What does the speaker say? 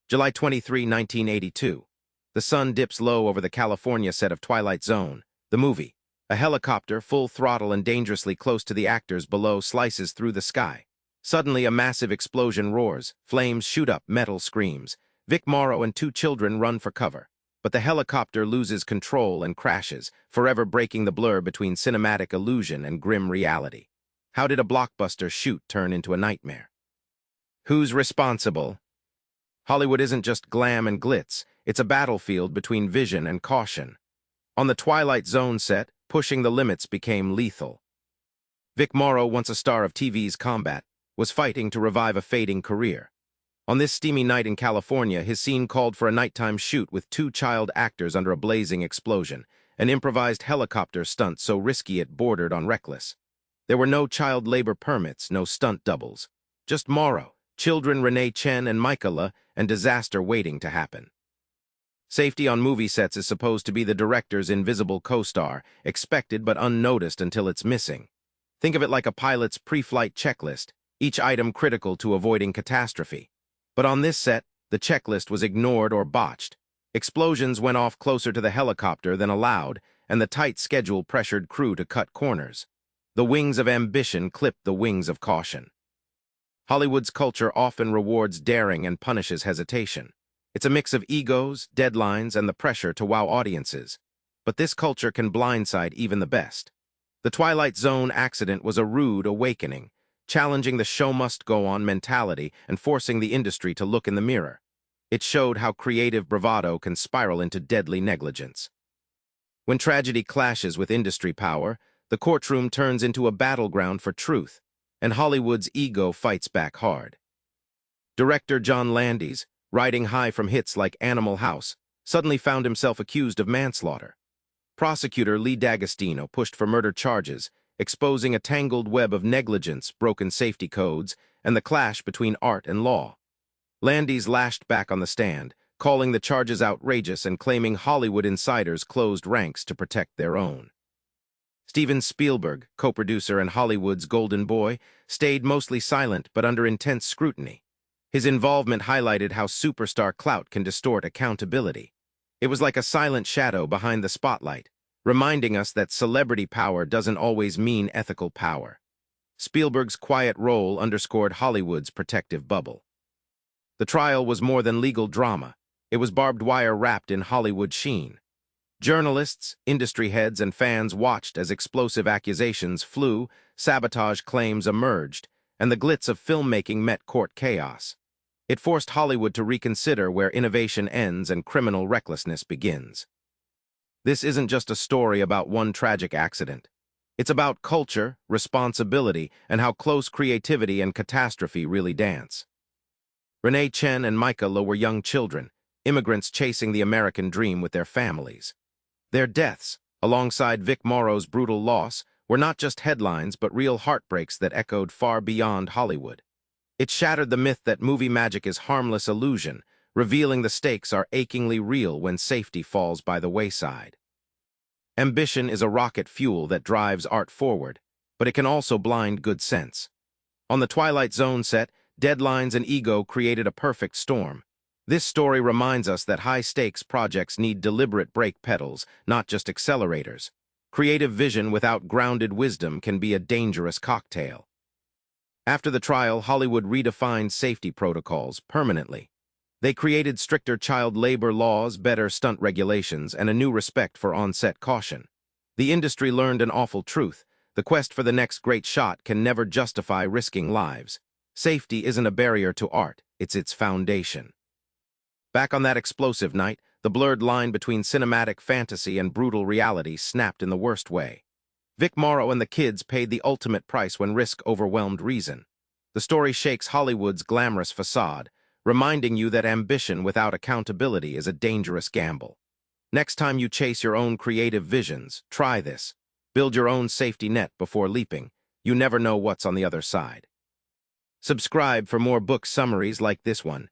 July 23, 1982. The sun dips low over the California set of Twilight Zone, the movie. A helicopter, full throttle and dangerously close to the actors below, slices through the sky. Suddenly, a massive explosion roars. Flames shoot up, metal screams. Vic Morrow and two children run for cover. But the helicopter loses control and crashes, forever breaking the blur between cinematic illusion and grim reality. How did a blockbuster shoot turn into a nightmare? Who's responsible? Hollywood isn't just glam and glitz, it's a battlefield between vision and caution. On the Twilight Zone set, pushing the limits became lethal. Vic Morrow, once a star of TV's combat, was fighting to revive a fading career. On this steamy night in California, his scene called for a nighttime shoot with two child actors under a blazing explosion, an improvised helicopter stunt so risky it bordered on reckless. There were no child labor permits, no stunt doubles. Just Morrow, children Renee Chen and Michaela, and disaster waiting to happen. Safety on movie sets is supposed to be the director's invisible co-star, expected but unnoticed until it's missing. Think of it like a pilot's pre-flight checklist, each item critical to avoiding catastrophe. But on this set, the checklist was ignored or botched. Explosions went off closer to the helicopter than allowed, and the tight schedule pressured crew to cut corners. The wings of ambition clipped the wings of caution. Hollywood's culture often rewards daring and punishes hesitation. It's a mix of egos, deadlines, and the pressure to wow audiences. But this culture can blindside even the best. The Twilight Zone accident was a rude awakening, challenging the show-must-go-on mentality and forcing the industry to look in the mirror. It showed how creative bravado can spiral into deadly negligence. When tragedy clashes with industry power, the courtroom turns into a battleground for truth, and Hollywood's ego fights back hard. Director John Landis, riding high from hits like Animal House, suddenly found himself accused of manslaughter. Prosecutor Lee D'Agostino pushed for murder charges, exposing a tangled web of negligence, broken safety codes, and the clash between art and law. Landis lashed back on the stand, calling the charges outrageous and claiming Hollywood insiders closed ranks to protect their own. Steven Spielberg, co-producer and Hollywood's golden boy, stayed mostly silent but under intense scrutiny. His involvement highlighted how superstar clout can distort accountability. It was like a silent shadow behind the spotlight, reminding us that celebrity power doesn't always mean ethical power. Spielberg's quiet role underscored Hollywood's protective bubble. The trial was more than legal drama. It was barbed wire wrapped in Hollywood sheen. Journalists, industry heads, and fans watched as explosive accusations flew, sabotage claims emerged, and the glitz of filmmaking met court chaos. It forced Hollywood to reconsider where innovation ends and criminal recklessness begins. This isn't just a story about one tragic accident. It's about culture, responsibility, and how close creativity and catastrophe really dance. Renee Chen and Michaela were young children, immigrants chasing the American dream with their families. Their deaths, alongside Vic Morrow's brutal loss, were not just headlines but real heartbreaks that echoed far beyond Hollywood. It shattered the myth that movie magic is harmless illusion, revealing the stakes are achingly real when safety falls by the wayside. Ambition is a rocket fuel that drives art forward, but it can also blind good sense. On the Twilight Zone set, deadlines and ego created a perfect storm. This story reminds us that high-stakes projects need deliberate brake pedals, not just accelerators. Creative vision without grounded wisdom can be a dangerous cocktail. After the trial, Hollywood redefined safety protocols permanently. They created stricter child labor laws, better stunt regulations, and a new respect for on-set caution. The industry learned an awful truth. The quest for the next great shot can never justify risking lives. Safety isn't a barrier to art, it's its foundation. Back on that explosive night, the blurred line between cinematic fantasy and brutal reality snapped in the worst way. Vic Morrow and the kids paid the ultimate price when risk overwhelmed reason. The story shakes Hollywood's glamorous facade, reminding you that ambition without accountability is a dangerous gamble. Next time you chase your own creative visions, try this. Build your own safety net before leaping. You never know what's on the other side. Subscribe for more book summaries like this one.